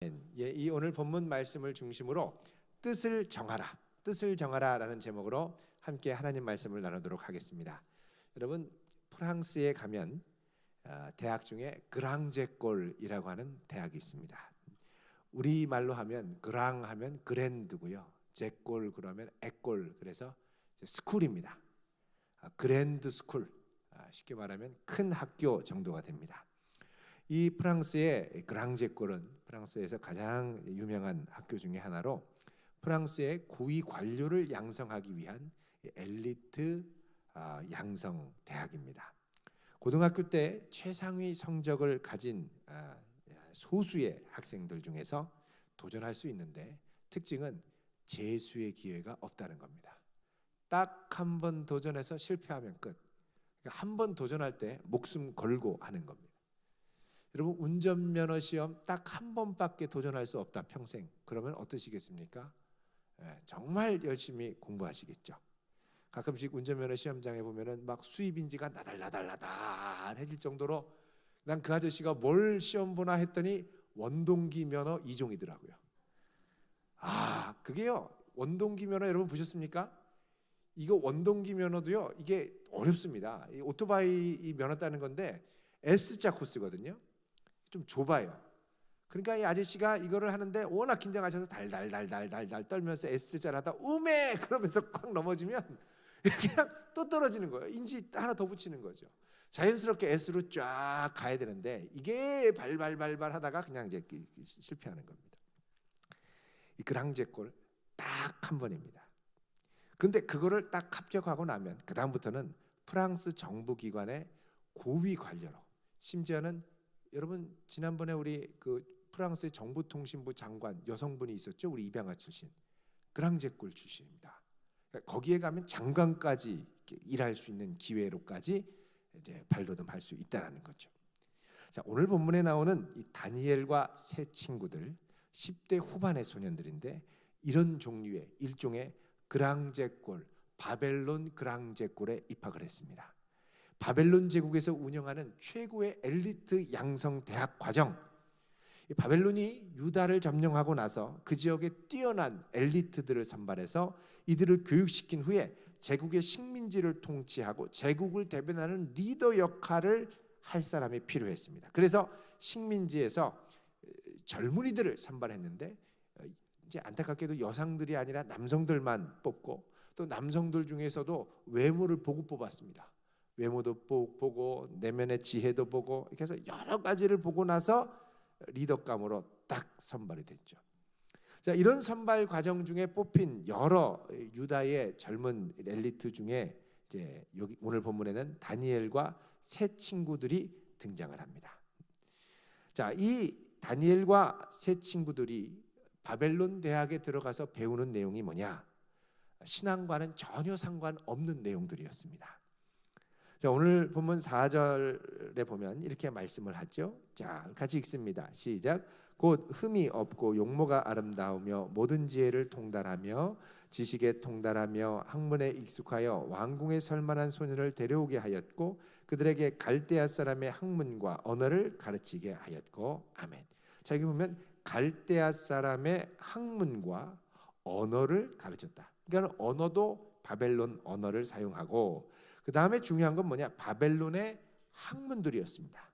이 오늘 본문 말씀을 중심으로 뜻을 정하라라는 제목으로 함께 하나님 말씀을 나누도록 하겠습니다. 여러분, 프랑스에 가면 대학 중에 그랑제꼴이라고 하는 대학이 있습니다. 우리말로 하면 그랑 하면 그랜드고요, 제꼴 그러면 에꼴, 그래서 스쿨입니다. 그랜드 스쿨, 쉽게 말하면 큰 학교 정도가 됩니다. 이 프랑스의 그랑제꼴은 프랑스에서 가장 유명한 학교 중에 하나로 프랑스의 고위 관료를 양성하기 위한 엘리트 양성 대학입니다. 고등학교 때 최상위 성적을 가진 소수의 학생들 중에서 도전할 수 있는데, 특징은 재수의 기회가 없다는 겁니다. 딱 한 번 도전해서 실패하면 끝. 그러니까 한 번 도전할 때 목숨 걸고 하는 겁니다. 여러분, 운전면허 시험 딱 한 번밖에 도전할 수 없다, 평생. 그러면 어떠시겠습니까? 정말 열심히 공부하시겠죠. 가끔씩 운전면허 시험장에 보면은 막 수입인지가 나달해질 정도로, 난 그 아저씨가 뭘 시험 보나 했더니 원동기 면허 2종이더라고요. 그게요, 원동기 면허 여러분 보셨습니까? 이거 원동기 면허도요, 이게 어렵습니다. 이 오토바이 면허 따는 건데 S자 코스거든요. 좀 좁아요. 그러니까 이 아저씨가 이거를 하는데 워낙 긴장하셔서 달달달 떨면서 S자를 하다 우메 그러면서 꽉 넘어지면 그냥 또 떨어지는 거예요. 인지 하나 더 붙이는 거죠. 자연스럽게 S로 쫙 가야 되는데 이게 발발 하다가 그냥 이제 실패하는 겁니다. 이 그랑제꼴 딱 한 번입니다. 그런데 그거를 딱 합격하고 나면 그 다음부터는 프랑스 정부기관의 고위 관료로, 심지어는 여러분 지난번에 우리 그 프랑스의 정부통신부 장관 여성분이 있었죠. 우리 입양아 출신, 그랑제꼴 출신입니다. 그러니까 거기에 가면 장관까지 일할 수 있는 기회로까지 이제 발돋움할 수 있다라는 거죠. 자, 오늘 본문에 나오는 이 다니엘과 세 친구들 10대 후반의 소년들인데, 이런 종류의 일종의 그랑제꼴, 바벨론 그랑제꼴에 입학을 했습니다. 바벨론 제국에서 운영하는 최고의 엘리트 양성 대학 과정. 바벨론이 유다를 점령하고 나서 그 지역에 뛰어난 엘리트들을 선발해서 이들을 교육시킨 후에 제국의 식민지를 통치하고 제국을 대변하는 리더 역할을 할 사람이 필요했습니다. 그래서 식민지에서 젊은이들을 선발했는데, 이제 안타깝게도 여성들이 아니라 남성들만 뽑고, 또 남성들 중에서도 외모를 보고 뽑았습니다. 외모도 보고 내면의 지혜도 보고, 이렇게 해서 여러 가지를 보고 나서 리더감으로 딱 선발이 됐죠. 자, 이런 선발 과정 중에 뽑힌 여러 유다의 젊은 엘리트 중에 이제 여기 오늘 본문에는 다니엘과 세 친구들이 등장을 합니다. 자, 이 다니엘과 세 친구들이 바벨론 대학에 들어가서 배우는 내용이 뭐냐? 신앙과는 전혀 상관없는 내용들이었습니다. 자, 오늘 본문 4절에 보면 이렇게 말씀을 하죠. 자, 같이 읽습니다. 시작. 곧 흠이 없고 용모가 아름다우며 모든 지혜를 통달하며 지식에 통달하며 학문에 익숙하여 왕궁에 설만한 소년을 데려오게 하였고 그들에게 갈대아 사람의 학문과 언어를 가르치게 하였고. 아멘. 자, 여기 보면 갈대아 사람의 학문과 언어를 가르쳤다. 그러니까 언어도 바벨론 언어를 사용하고, 그 다음에 중요한 건 뭐냐? 바벨론의 학문들이었습니다.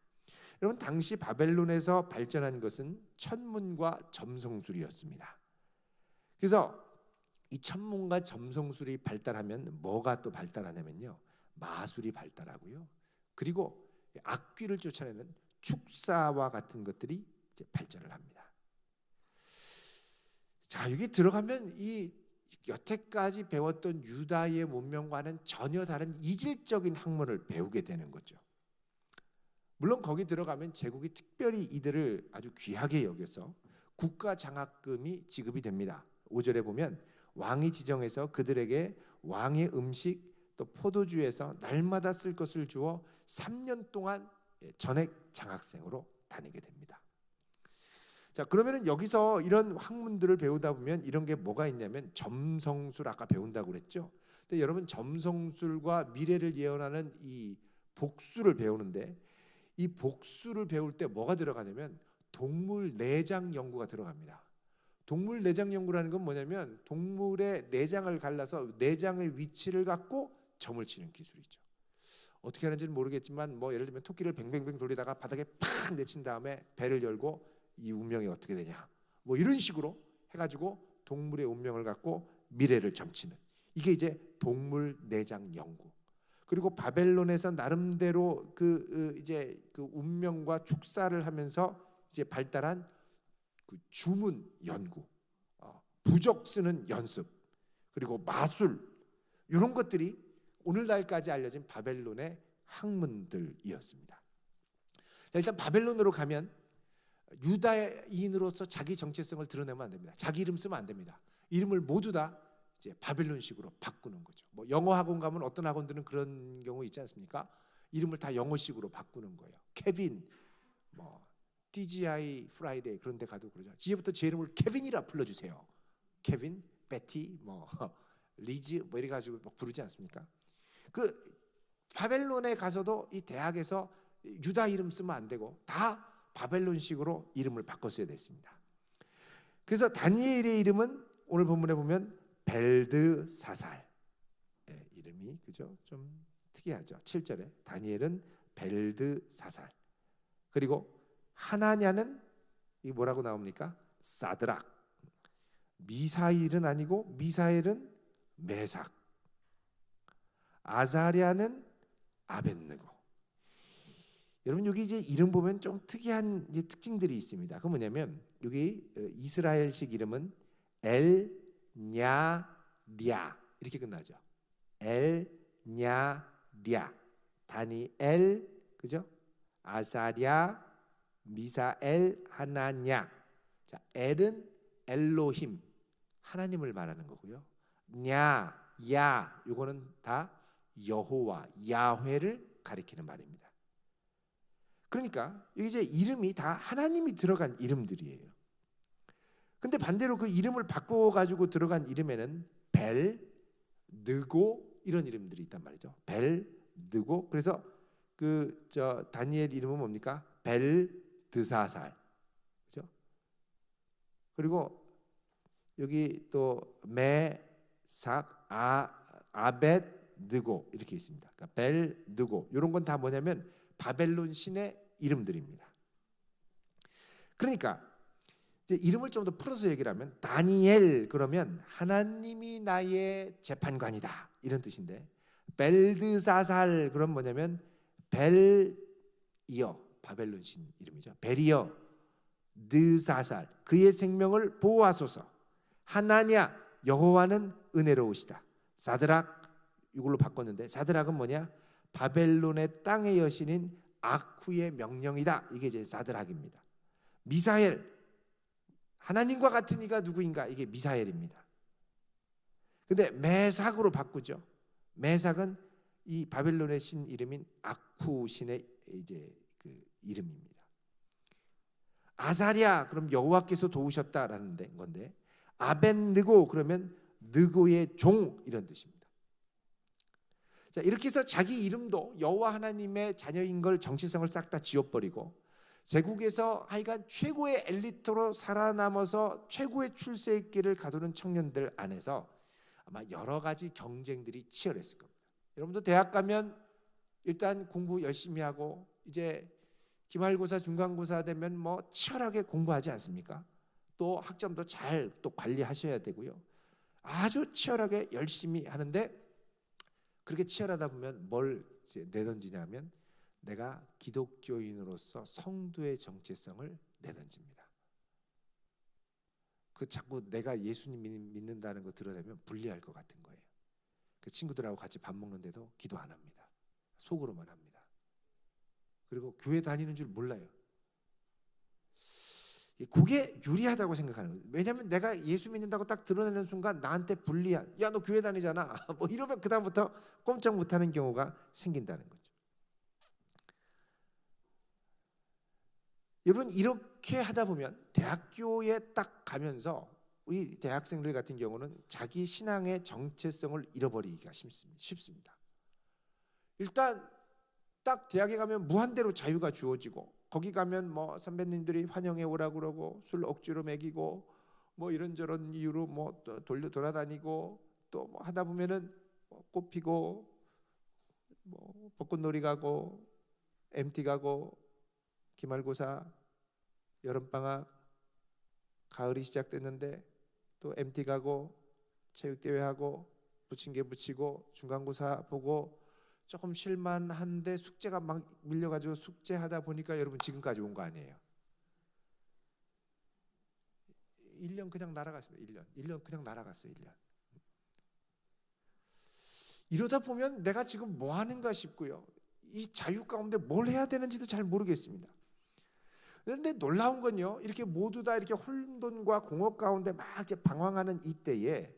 여러분, 당시 바벨론에서 발전한 것은 천문과 점성술이었습니다. 그래서 이 천문과 점성술이 발달하면 뭐가 또 발달하냐면요, 마술이 발달하고요, 그리고 악귀를 쫓아내는 축사와 같은 것들이 이제 발전을 합니다. 자, 여기 들어가면 이 여태까지 배웠던 유다의 문명과는 전혀 다른 이질적인 학문을 배우게 되는 거죠. 물론 거기 들어가면 제국이 특별히 이들을 아주 귀하게 여겨서 국가 장학금이 지급이 됩니다. 5절에 보면 왕이 지정해서 그들에게 왕의 음식 또 포도주에서 날마다 쓸 것을 주어 3년 동안 전액 장학생으로 다니게 됩니다. 자, 그러면은 여기서 이런 학문들을 배우다 보면 이런 게 뭐가 있냐면 점성술, 아까 배운다고 그랬죠. 근데 여러분, 점성술과 미래를 예언하는 이 복수를 배우는데, 이 복수를 배울 때 뭐가 들어가냐면 동물 내장 연구가 들어갑니다. 동물 내장 연구라는 건 뭐냐면 동물의 내장을 갈라서 내장의 위치를 갖고 점을 치는 기술이죠. 어떻게 하는지는 모르겠지만 뭐 예를 들면 토끼를 뱅뱅뱅 돌리다가 바닥에 팍 내친 다음에 배를 열고 이 운명이 어떻게 되냐 뭐 이런 식으로 해가지고 동물의 운명을 갖고 미래를 점치는, 이게 이제 동물 내장 연구. 그리고 바벨론에서 나름대로 이제 그 운명과 축사를 하면서 이제 발달한 그 주문 연구, 부적 쓰는 연습, 그리고 마술, 이런 것들이 오늘날까지 알려진 바벨론의 학문들이었습니다. 일단 바벨론으로 가면 유다인으로서 자기 정체성을 드러내면 안 됩니다. 자기 이름 쓰면 안 됩니다. 이름을 모두 다 이제 바벨론식으로 바꾸는 거죠. 뭐 영어 학원 가면 어떤 학원들은 그런 경우 있지 않습니까? 이름을 다 영어식으로 바꾸는 거예요. 케빈, 뭐 TGI 프라이데이 그런 데 가도 그러죠. 이제부터 제 이름을 케빈이라 불러주세요. 케빈, 베티, 뭐 리즈 뭐 이래 가지고 막 부르지 않습니까? 그 바벨론에 가서도 이 대학에서 유다 이름 쓰면 안 되고 다 바벨론식으로 이름을 바꿨어야 됐습니다. 그래서 다니엘의 이름은 오늘 본문에 보면 벨드사살, 이름이 그죠? 좀 특이하죠. 7절에 다니엘은 벨드사살. 그리고 하나냐는 이 뭐라고 나옵니까? 사드락. 미사일은 아니고 미사엘은 메삭. 아사랴는 아벳느고. 여러분 여기 이제 이름 보면 좀 특이한 이제 특징들이 있습니다. 그 뭐냐면 여기 이스라엘식 이름은 엘냐랴 이렇게 끝나죠. 엘냐랴. 다니엘, 그죠? 아사랴, 미사엘, 하나냐. 자, 엘은 엘로힘, 하나님을 말하는 거고요. 냐, 야, 요거는 다 여호와, 야훼를 가리키는 말입니다. 그러니까 이제 이름이 다 하나님이 들어간 이름들이에요. 근데 반대로 그 이름을 바꿔 가지고 들어간 이름에는 벨, 느고 이런 이름들이 있단 말이죠. 벨, 느고. 그래서 그 다니엘 이름은 뭡니까? 벨드사살. 그죠? 그리고 여기 또 메삭, 아벳느고 이렇게 있습니다. 그러니까 벨, 느고 이런 건 다 뭐냐면 바벨론 신의 이름들입니다. 그러니까 이제 이름을 좀 더 풀어서 얘기를 하면 다니엘 그러면 하나님이 나의 재판관이다 이런 뜻인데, 벨드사살 그럼 뭐냐면 벨이여, 바벨론 신 이름이죠. 벨이여 드사살, 그의 생명을 보호하소서. 하나냐, 여호와는 은혜로우시다. 사드락, 이걸로 바꿨는데 사드락은 뭐냐? 바벨론의 땅의 여신인 아쿠의 명령이다. 이게 이제 사드락입니다. 미사엘, 하나님과 같은 이가 누구인가? 이게 미사엘입니다. 근데 메삭으로 바꾸죠. 메삭은 이 바벨론의 신 이름인 아쿠 신의 이제 그 이름입니다. 아사랴, 그럼 여호와께서 도우셨다라는 건데, 아벳느고 그러면 느고의 종 이런 뜻입니다. 자, 이렇게 해서 자기 이름도 여호와 하나님의 자녀인 걸 정체성을 싹 다 지워버리고 제국에서 하여간 최고의 엘리트로 살아남아서 최고의 출세의 길을 가두는 청년들 안에서 아마 여러 가지 경쟁들이 치열했을 겁니다. 여러분도 대학 가면 일단 공부 열심히 하고 이제 기말고사, 중간고사 되면 뭐 치열하게 공부하지 않습니까? 또 학점도 잘 또 관리하셔야 되고요. 아주 치열하게 열심히 하는데 그렇게 치열하다 보면 뭘 내던지냐면 내가 기독교인으로서 성도의 정체성을 내던집니다. 그 자꾸 내가 예수님 믿는다는 거 드러내면 불리할 것 같은 거예요. 그 친구들하고 같이 밥 먹는데도 기도 안 합니다. 속으로만 합니다. 그리고 교회 다니는 줄 몰라요. 그게 유리하다고 생각하는 거예요. 왜냐하면 내가 예수 믿는다고 딱 드러내는 순간 나한테 불리한, 야 너 교회 다니잖아 뭐 이러면 그 다음부터 꼼짝 못하는 경우가 생긴다는 거죠. 여러분 이렇게 하다 보면 대학교에 딱 가면서 우리 대학생들 같은 경우는 자기 신앙의 정체성을 잃어버리기가 쉽습니다. 일단 딱 대학에 가면 무한대로 자유가 주어지고 거기 가면 뭐 선배님들이 환영해 오라고 그러고 술 억지로 먹이고 뭐 이런저런 이유로 뭐 돌아다니고 또 뭐 하다 보면은 꽃 피고 뭐 벚꽃놀이 가고 MT 가고 기말고사 여름방학 가을이 시작됐는데 또 MT 가고 체육대회 하고 붙인 게 붙이고 중간고사 보고 조금 쉴만한데 숙제가 막 밀려가지고 숙제하다 보니까 여러분 지금까지 온 거 아니에요. 1년 그냥 날아갔습니다. 1년 그냥 날아갔어요. 1년. 이러다 보면 내가 지금 뭐 하는가 싶고요. 이 자유 가운데 뭘 해야 되는지도 잘 모르겠습니다. 그런데 놀라운 건요, 이렇게 모두 다 이렇게 혼돈과 공허 가운데 막 이제 방황하는 이때에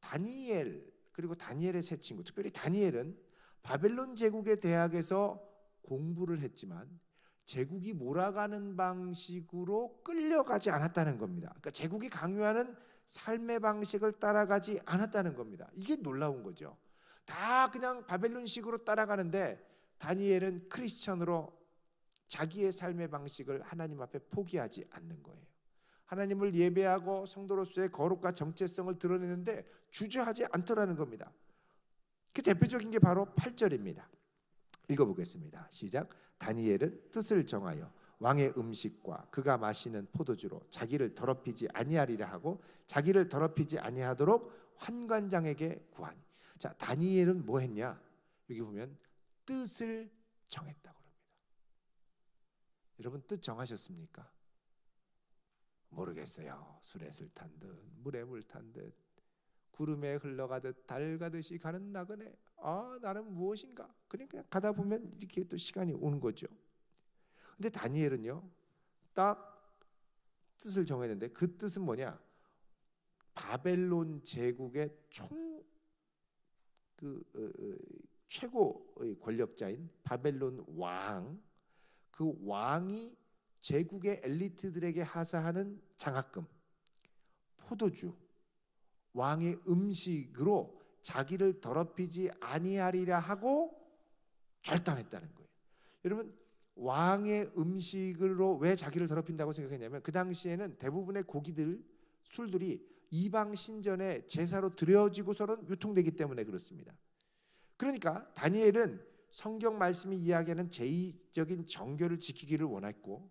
다니엘, 그리고 다니엘의 세 친구, 특별히 다니엘은 바벨론 제국의 대학에서 공부를 했지만 제국이 몰아가는 방식으로 끌려가지 않았다는 겁니다. 그러니까 제국이 강요하는 삶의 방식을 따라가지 않았다는 겁니다. 이게 놀라운 거죠. 다 그냥 바벨론식으로 따라가는데 다니엘은 크리스천으로 자기의 삶의 방식을 하나님 앞에 포기하지 않는 거예요. 하나님을 예배하고 성도로서의 거룩과 정체성을 드러내는데 주저하지 않더라는 겁니다. 그 대표적인 게 바로 8절입니다. 읽어보겠습니다. 시작. 다니엘은 뜻을 정하여 왕의 음식과 그가 마시는 포도주로 자기를 더럽히지 아니하리라 하고 자기를 더럽히지 아니하도록 환관장에게 구하니. 자, 다니엘은 뭐 했냐? 여기 보면 뜻을 정했다고 합니다. 여러분 뜻 정하셨습니까? 모르겠어요. 술에 술 탄 듯 물에 물 탄 듯 구름에 흘러가듯 달 가듯이 가는 나그네. 나는 무엇인가? 그냥 가다 보면 이렇게 또 시간이 오는 거죠. 근데 다니엘은요, 딱 뜻을 정했는데 그 뜻은 뭐냐? 바벨론 제국의 최고의 권력자인 바벨론 왕, 그 왕이 제국의 엘리트들에게 하사하는 장학금, 포도주, 왕의 음식으로 자기를 더럽히지 아니하리라 하고 결단했다는 거예요. 여러분, 왕의 음식으로 왜 자기를 더럽힌다고 생각했냐면 그 당시에는 대부분의 고기들, 술들이 이방 신전에 제사로 드려지고서는 유통되기 때문에 그렇습니다. 그러니까 다니엘은 성경 말씀이 이야기하는 제의적인 정교를 지키기를 원했고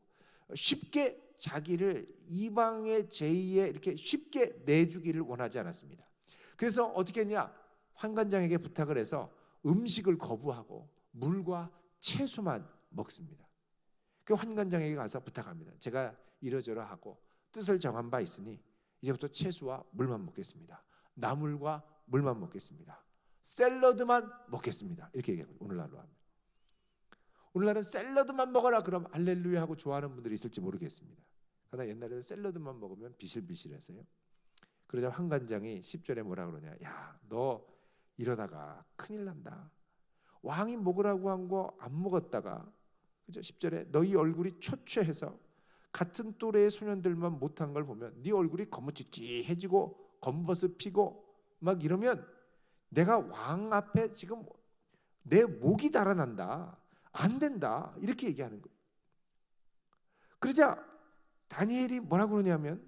쉽게 자기를 이방의 제의에 이렇게 쉽게 내주기를 원하지 않았습니다. 그래서 어떻게 했냐? 환관장에게 부탁을 해서 음식을 거부하고 물과 채소만 먹습니다. 그 환관장에게 가서 부탁합니다. 제가 이러저러 하고 뜻을 정한 바 있으니 이제부터 채소와 물만 먹겠습니다. 나물과 물만 먹겠습니다. 샐러드만 먹겠습니다. 이렇게 얘기해요. 오늘날로 하면. 오늘날은 샐러드만 먹어라 그럼 할렐루야 하고 좋아하는 분들이 있을지 모르겠습니다. 그러나 옛날에는 샐러드만 먹으면 비실비실해서요. 그러자 환관장이 10절에 뭐라 그러냐? 야, 너 이러다가 큰일 난다. 왕이 먹으라고 한 거 안 먹었다가, 그죠? 10절에 너희 얼굴이 초췌해서 같은 또래의 소년들만 못한 걸 보면 네 얼굴이 거무튀튀해지고 검버섯 피고 막 이러면 내가 왕 앞에 지금 내 목이 달아난다. 안 된다. 이렇게 얘기하는 거예요. 그러자 다니엘이 뭐라고 그러냐면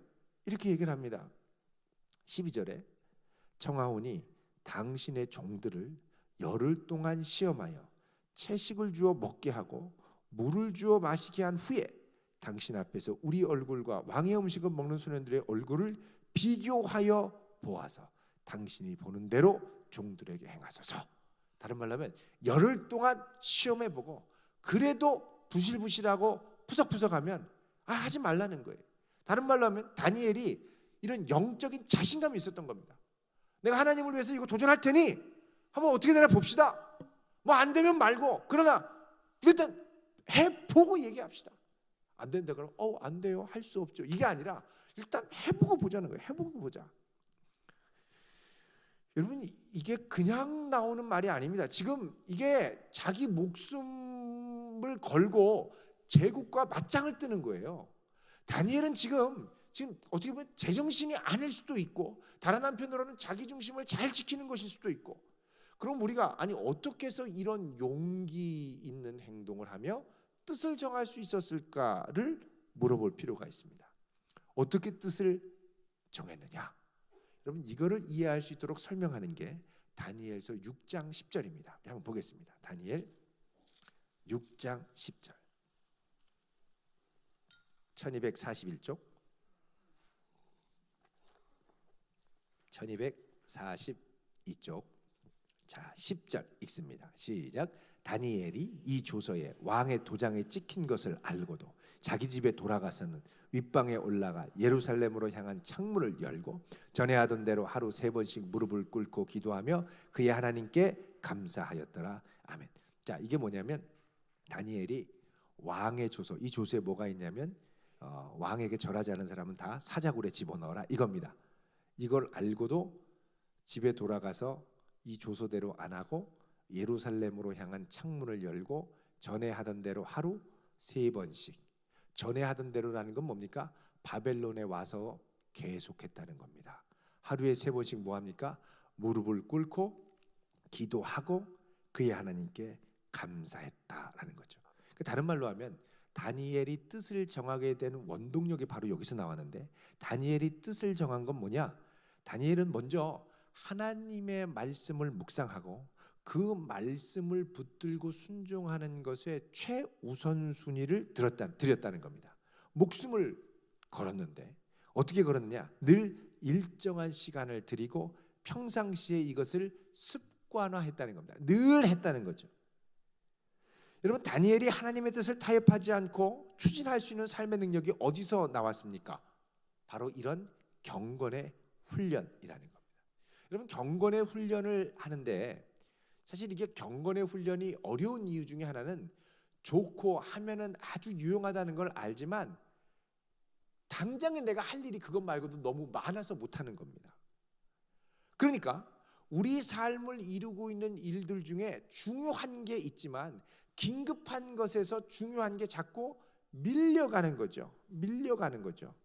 이렇게 얘기를 합니다. 12절에 청하오니 당신의 종들을 열흘 동안 시험하여 채식을 주어 먹게 하고 물을 주어 마시게 한 후에 당신 앞에서 우리 얼굴과 왕의 음식을 먹는 소년들의 얼굴을 비교하여 보아서 당신이 보는 대로 종들에게 행하소서. 다른 말로 하면 열흘 동안 시험해보고 그래도 부실부실하고 푸석푸석하면 하지 말라는 거예요. 다른 말로 하면 다니엘이 이런 영적인 자신감이 있었던 겁니다. 내가 하나님을 위해서 이거 도전할 테니 한번 어떻게 되나 봅시다. 뭐 안 되면 말고 그러나 일단 해보고 얘기합시다. 안 된다 그러면 안 돼요. 할 수 없죠. 이게 아니라 일단 해보고 보자는 거예요. 해보고 보자. 여러분 이게 그냥 나오는 말이 아닙니다. 지금 이게 자기 목숨을 걸고 제국과 맞짱을 뜨는 거예요. 다니엘은 지금 어떻게 보면 제정신이 아닐 수도 있고 다른 한편으로는 자기 중심을 잘 지키는 것일 수도 있고 그럼 우리가 어떻게 해서 이런 용기 있는 행동을 하며 뜻을 정할 수 있었을까를 물어볼 필요가 있습니다. 어떻게 뜻을 정했느냐? 여러분, 이거를 이해할 수 있도록 설명하는 게 다니엘서 6장 10절입니다. 한번 보겠습니다. 다니엘 6장 10절. 1241쪽 1242쪽. 자, 10절 읽습니다. 시작. 다니엘이 이 조서에 왕의 도장에 찍힌 것을 알고도 자기 집에 돌아가서는 윗방에 올라가 예루살렘으로 향한 창문을 열고 전에 하던 대로 하루 3번씩 무릎을 꿇고 기도하며 그의 하나님께 감사하였더라. 아멘. 자, 이게 뭐냐면 다니엘이 왕의 조서, 이 조서에 뭐가 있냐면 왕에게 절하지 않은 사람은 다 사자굴에 집어넣어라, 이겁니다. 이걸 알고도 집에 돌아가서 이 조서대로 안 하고 예루살렘으로 향한 창문을 열고 전에 하던 대로 하루 3번씩. 전에 하던 대로라는 건 뭡니까? 바벨론에 와서 계속했다는 겁니다. 하루에 3번씩 뭐 합니까? 무릎을 꿇고 기도하고 그의 하나님께 감사했다라는 거죠. 다른 말로 하면 다니엘이 뜻을 정하게 되는 원동력이 바로 여기서 나왔는데, 다니엘이 뜻을 정한 건 뭐냐? 다니엘은 먼저 하나님의 말씀을 묵상하고 그 말씀을 붙들고 순종하는 것에 최우선순위를 드렸다는 겁니다. 목숨을 걸었는데 어떻게 걸었느냐? 늘 일정한 시간을 들이고 평상시에 이것을 습관화했다는 겁니다. 늘 했다는 거죠. 여러분, 다니엘이 하나님의 뜻을 타협하지 않고 추진할 수 있는 삶의 능력이 어디서 나왔습니까? 바로 이런 경건의 훈련이라는 겁니다. 여러분, 경건의 훈련을 하는데 사실 이게 경건의 훈련이 어려운 이유 중에 하나는 좋고 하면은 아주 유용하다는 걸 알지만 당장에 내가 할 일이 그것 말고도 너무 많아서 못하는 겁니다. 그러니까 우리 삶을 이루고 있는 일들 중에 중요한 게 있지만 긴급한 것에서 중요한 게 자꾸 밀려가는 거죠. 밀려가는 거죠.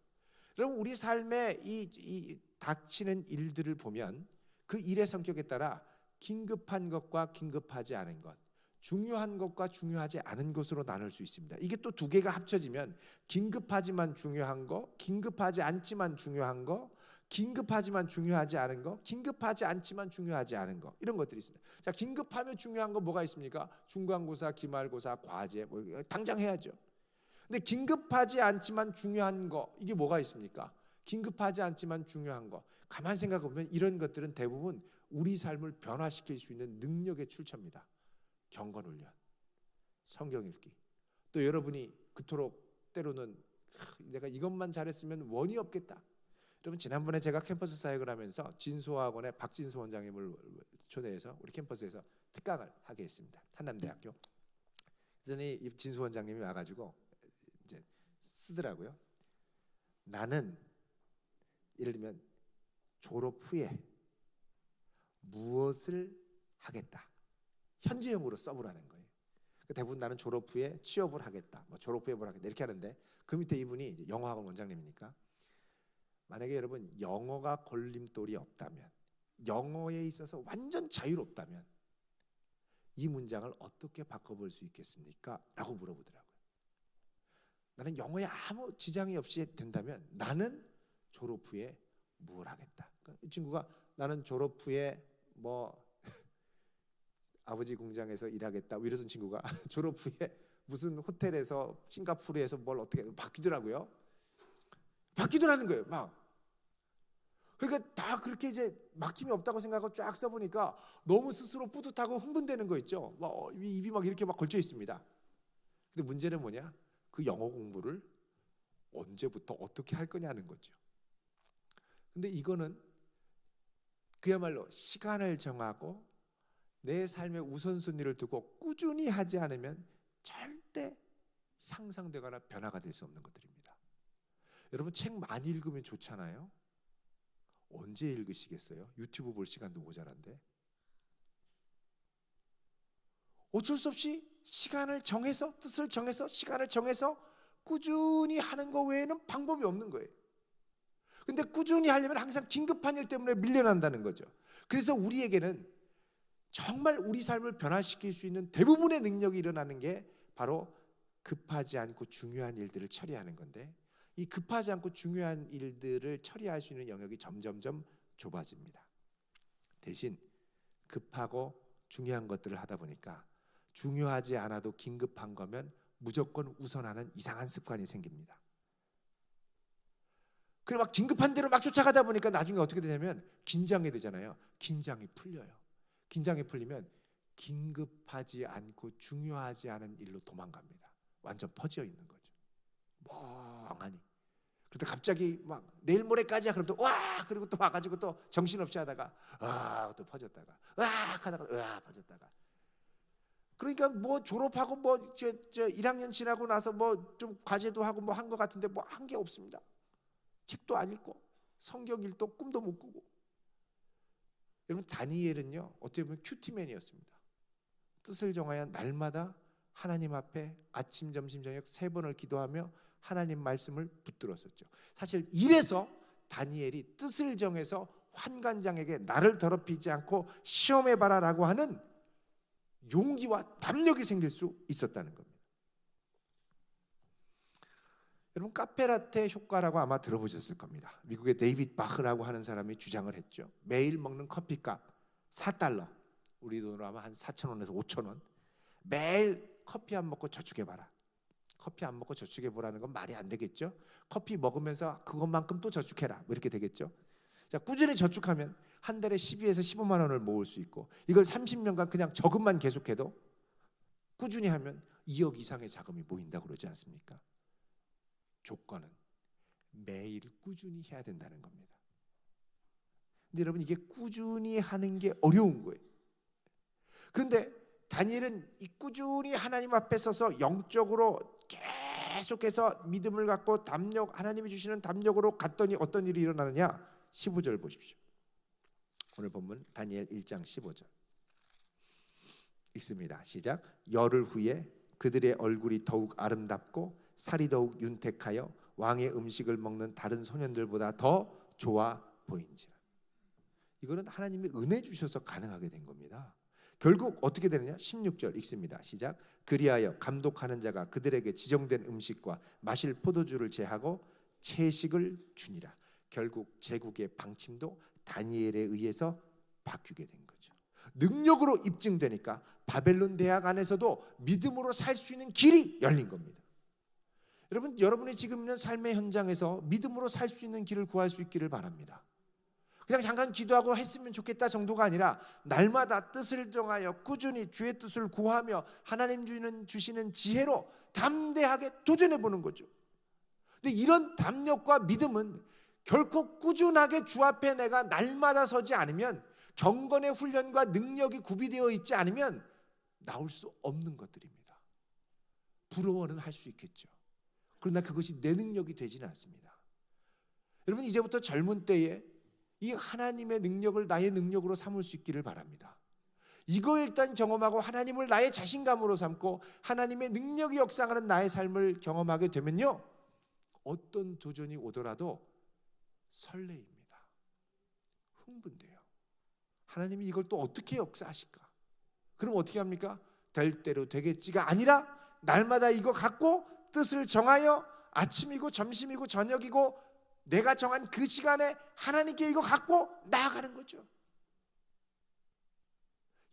여러분, 우리 삶에 이 닥치는 일들을 보면 그 일의 성격에 따라 긴급한 것과 긴급하지 않은 것, 중요한 것과 중요하지 않은 것으로 나눌 수 있습니다. 이게 또 두 개가 합쳐지면 긴급하지만 중요한 거, 긴급하지 않지만 중요한 거, 긴급하지만 중요하지 않은 거, 긴급하지 않지만 중요하지 않은 거, 이런 것들이 있습니다. 자, 긴급하면 중요한 거 뭐가 있습니까? 중간고사, 기말고사, 과제, 뭐 당장 해야죠. 근데 긴급하지 않지만 중요한 거, 이게 뭐가 있습니까? 긴급하지 않지만 중요한 거. 가만 생각해 보면 이런 것들은 대부분 우리 삶을 변화시킬 수 있는 능력의 출처입니다. 경건훈련, 성경 읽기. 또 여러분이 그토록 때로는 내가 이것만 잘했으면 원이 없겠다. 여러분, 지난번에 제가 캠퍼스 사역을 하면서 진소학원의 박진소 원장님을 초대해서 우리 캠퍼스에서 특강을 하게 했습니다. 한남대학교. 그랬더니 이 진소 원장님이 와가지고 이제 쓰더라고요. 나는 예를 들면 졸업 후에 무엇을 하겠다. 현재형으로 써보라는 거예요. 대부분 나는 졸업 후에 취업을 하겠다. 뭐 졸업 후에 뭘 하겠다. 이렇게 하는데 그 밑에 이분이 이제 영어학원 원장님이니까 만약에 여러분 영어가 걸림돌이 없다면, 영어에 있어서 완전 자유롭다면 이 문장을 어떻게 바꿔볼 수 있겠습니까? 라고 물어보더라고요. 나는 영어에 아무 지장이 없이 된다면 나는 졸업 후에 뭘 하겠다. 그러니까 이 친구가 나는 졸업 후에 뭐 아버지 공장에서 일하겠다 이러던 친구가 졸업 후에 무슨 호텔에서 싱가포르에서 뭘 어떻게 바뀌더라고요. 바뀌더라는 거예요. 막. 그러니까 다 그렇게 이제 막힘이 없다고 생각하고 쫙 써보니까 너무 스스로 뿌듯하고 흥분되는 거 있죠. 막 입이 막 이렇게 막 걸쳐 있습니다. 근데 문제는 뭐냐? 그 영어 공부를 언제부터 어떻게 할 거냐는 거죠. 근데 이거는 그야말로 시간을 정하고 내 삶의 우선순위를 두고 꾸준히 하지 않으면 절대 향상되거나 변화가 될 수 없는 것들입니다. 여러분, 책 많이 읽으면 좋잖아요. 언제 읽으시겠어요? 유튜브 볼 시간도 모자란데. 어쩔 수 없이 시간을 정해서, 뜻을 정해서, 시간을 정해서 꾸준히 하는 거 외에는 방법이 없는 거예요. 근데 꾸준히 하려면 항상 긴급한 일 때문에 밀려난다는 거죠. 그래서 우리에게는 정말 우리 삶을 변화시킬 수 있는 대부분의 능력이 일어나는 게 바로 급하지 않고 중요한 일들을 처리하는 건데, 이 급하지 않고 중요한 일들을 처리할 수 있는 영역이 점점점 좁아집니다. 대신 급하고 중요한 것들을 하다 보니까 중요하지 않아도 긴급한 거면 무조건 우선하는 이상한 습관이 생깁니다. 그래 막 긴급한 대로 막 쫓아가다 보니까 나중에 어떻게 되냐면 긴장이 되잖아요. 긴장이 풀려요. 긴장이 풀리면 긴급하지 않고 중요하지 않은 일로 도망갑니다. 완전 퍼져 있는 거죠. 멍하니. 그런데 갑자기 막 내일 모레까지야 그럼 또 와 그리고 또 와가지고 또 정신없이 하다가 또 퍼졌다가 하다가 퍼졌다가. 그러니까 뭐 졸업하고 뭐 저 1학년 지나고 나서 뭐 좀 과제도 하고 뭐 한 것 같은데 뭐 한 게 없습니다. 책도 안 읽고 성경 읽도 꿈도 못 꾸고. 여러분 다니엘은요 어떻게 보면 큐티맨이었습니다. 뜻을 정하여 날마다 하나님 앞에 아침 점심 저녁 3번을 기도하며 하나님 말씀을 붙들었었죠. 사실 이래서 다니엘이 뜻을 정해서 환관장에게 나를 더럽히지 않고 시험해봐라라고 하는 용기와 담력이 생길 수 있었다는 겁니다. 여러분 카페라테 효과라고 아마 들어보셨을 겁니다. 미국의 데이빗 바흐라고 하는 사람이 주장을 했죠. 매일 먹는 커피값 4달러, 우리 돈으로 아마 한 4,000원에서 5,000원. 매일 커피 안 먹고 저축해봐라. 커피 안 먹고 저축해보라는 건 말이 안 되겠죠. 커피 먹으면서 그것만큼 또 저축해라 뭐 이렇게 되겠죠. 자, 꾸준히 저축하면 한 달에 12에서 15만 원을 모을 수 있고, 이걸 30년간 그냥 저금만 계속해도 꾸준히 하면 2억 이상의 자금이 모인다고 그러지 않습니까? 조건은 매일 꾸준히 해야 된다는 겁니다. 근데 여러분 이게 꾸준히 하는 게 어려운 거예요. 그런데 다니엘은 이 꾸준히 하나님 앞에 서서 영적으로 계속해서 믿음을 갖고 담력, 하나님이 주시는 담력으로 갔더니 어떤 일이 일어나느냐? 15절 보십시오. 오늘 본문 다니엘 1장 15절 읽습니다. 시작. 열흘 후에 그들의 얼굴이 더욱 아름답고 살이 더욱 윤택하여 왕의 음식을 먹는 다른 소년들보다 더 좋아 보인지라. 이거는 하나님이 은혜 주셔서 가능하게 된 겁니다. 결국 어떻게 되느냐? 16절 읽습니다. 시작. 그리하여 감독하는 자가 그들에게 지정된 음식과 마실 포도주를 제하고 채식을 주니라. 결국 제국의 방침도 다니엘에 의해서 바뀌게 된 거죠. 능력으로 입증되니까 바벨론 대학 안에서도 믿음으로 살 수 있는 길이 열린 겁니다. 여러분, 여러분이 지금 있는 삶의 현장에서 믿음으로 살 수 있는 길을 구할 수 있기를 바랍니다. 그냥 잠깐 기도하고 했으면 좋겠다 정도가 아니라 날마다 뜻을 정하여 꾸준히 주의 뜻을 구하며 하나님 주시는 지혜로 담대하게 도전해 보는 거죠. 근데 이런 담력과 믿음은 결코 꾸준하게 주 앞에 내가 날마다 서지 않으면, 경건의 훈련과 능력이 구비되어 있지 않으면 나올 수 없는 것들입니다. 부러워는 할 수 있겠죠. 그러나 그것이 내 능력이 되지는 않습니다. 여러분 이제부터 젊은 때에 이 하나님의 능력을 나의 능력으로 삼을 수 있기를 바랍니다. 이거 일단 경험하고 하나님을 나의 자신감으로 삼고 하나님의 능력이 역사하는 나의 삶을 경험하게 되면요, 어떤 도전이 오더라도 설레입니다. 흥분돼요. 하나님이 이걸 또 어떻게 역사하실까? 그럼 어떻게 합니까? 될 대로 되겠지가 아니라 날마다 이거 갖고 뜻을 정하여 아침이고 점심이고 저녁이고 내가 정한 그 시간에 하나님께 이거 갖고 나아가는 거죠.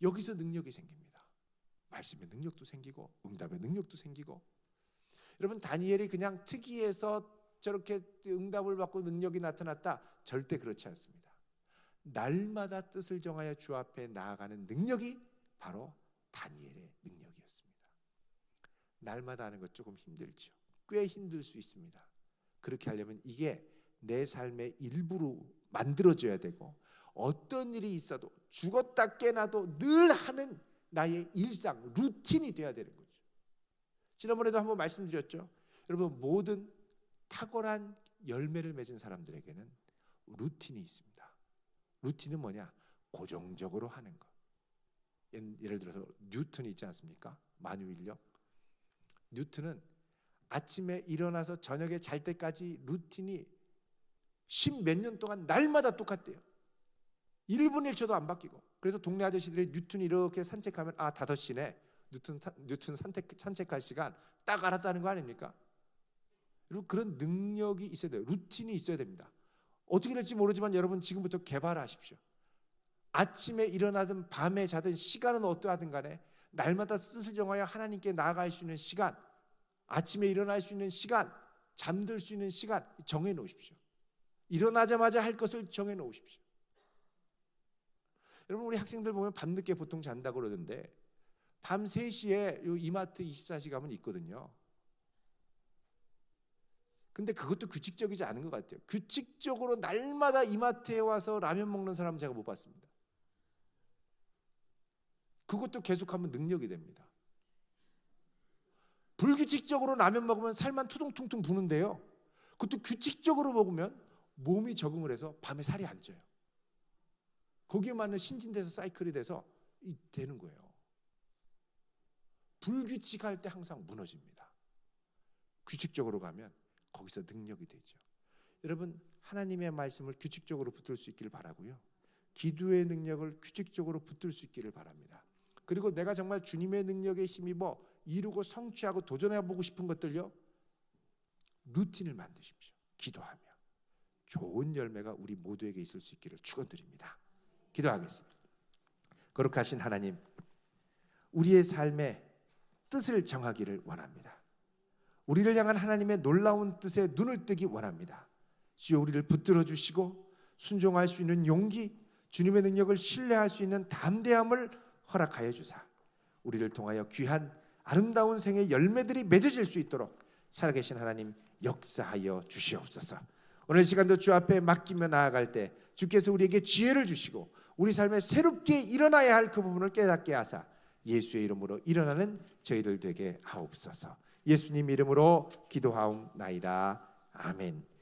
여기서 능력이 생깁니다. 말씀의 능력도 생기고 응답의 능력도 생기고. 여러분 다니엘이 그냥 특이해서 저렇게 응답을 받고 능력이 나타났다? 절대 그렇지 않습니다. 날마다 뜻을 정하여 주 앞에 나아가는 능력이 바로 다니엘의 능력이었습니다. 날마다 하는 것 조금 힘들죠. 꽤 힘들 수 있습니다. 그렇게 하려면 이게 내 삶의 일부로 만들어져야 되고, 어떤 일이 있어도 죽었다 깨나도 늘 하는 나의 일상, 루틴이 돼야 되는 거죠. 지난번에도 한번 말씀드렸죠. 여러분 모든 탁월한 열매를 맺은 사람들에게는 루틴이 있습니다. 루틴은 뭐냐? 고정적으로 하는 것. 예를 들어서 뉴턴이 있지 않습니까? 만유인력. 뉴턴은 아침에 일어나서 저녁에 잘 때까지 루틴이 10몇 년 동안 날마다 똑같대요. 1분 1초도 안 바뀌고. 그래서 동네 아저씨들이 뉴턴이 이렇게 산책하면 5시네. 뉴튼 산책할 시간 딱 알았다는 거 아닙니까? 여러분 그런 능력이 있어야 돼요. 루틴이 있어야 됩니다. 어떻게 될지 모르지만 여러분 지금부터 개발하십시오. 아침에 일어나든 밤에 자든 시간은 어떠하든 간에 날마다 뜻을 정하여 하나님께 나아갈 수 있는 시간, 아침에 일어날 수 있는 시간, 잠들 수 있는 시간 정해 놓으십시오. 일어나자마자 할 것을 정해 놓으십시오. 여러분 우리 학생들 보면 밤늦게 보통 잔다고 그러는데 밤 3시에 요 이마트 24시 가면 있거든요. 근데 그것도 규칙적이지 않은 것 같아요. 규칙적으로 날마다 이마트에 와서 라면 먹는 사람 제가 못 봤습니다. 그것도 계속하면 능력이 됩니다. 불규칙적으로 라면 먹으면 살만 투둥퉁퉁 부는데요. 그것도 규칙적으로 먹으면 몸이 적응을 해서 밤에 살이 안 쪄요. 거기에 맞는 신진대사 사이클이 돼서 되는 거예요. 불규칙할 때 항상 무너집니다. 규칙적으로 가면 거기서 능력이 되죠. 여러분 하나님의 말씀을 규칙적으로 붙들 수 있기를 바라고요. 기도의 능력을 규칙적으로 붙들 수 있기를 바랍니다. 그리고 내가 정말 주님의 능력에 힘입어 이루고 성취하고 도전해보고 싶은 것들요. 루틴을 만드십시오. 기도하며 좋은 열매가 우리 모두에게 있을 수 있기를 축원드립니다. 기도하겠습니다. 거룩하신 하나님, 우리의 삶에 뜻을 정하기를 원합니다. 우리를 향한 하나님의 놀라운 뜻에 눈을 뜨기 원합니다. 주여 우리를 붙들어 주시고 순종할 수 있는 용기, 주님의 능력을 신뢰할 수 있는 담대함을 허락하여 주사 우리를 통하여 귀한 아름다운 생의 열매들이 맺어질 수 있도록 살아계신 하나님 역사하여 주시옵소서. 오늘 시간도 주 앞에 맡기며 나아갈 때 주께서 우리에게 지혜를 주시고 우리 삶에 새롭게 일어나야 할 그 부분을 깨닫게 하사 예수의 이름으로 일어나는 저희들 되게 하옵소서. 예수님 이름으로 기도하옵나이다. 아멘.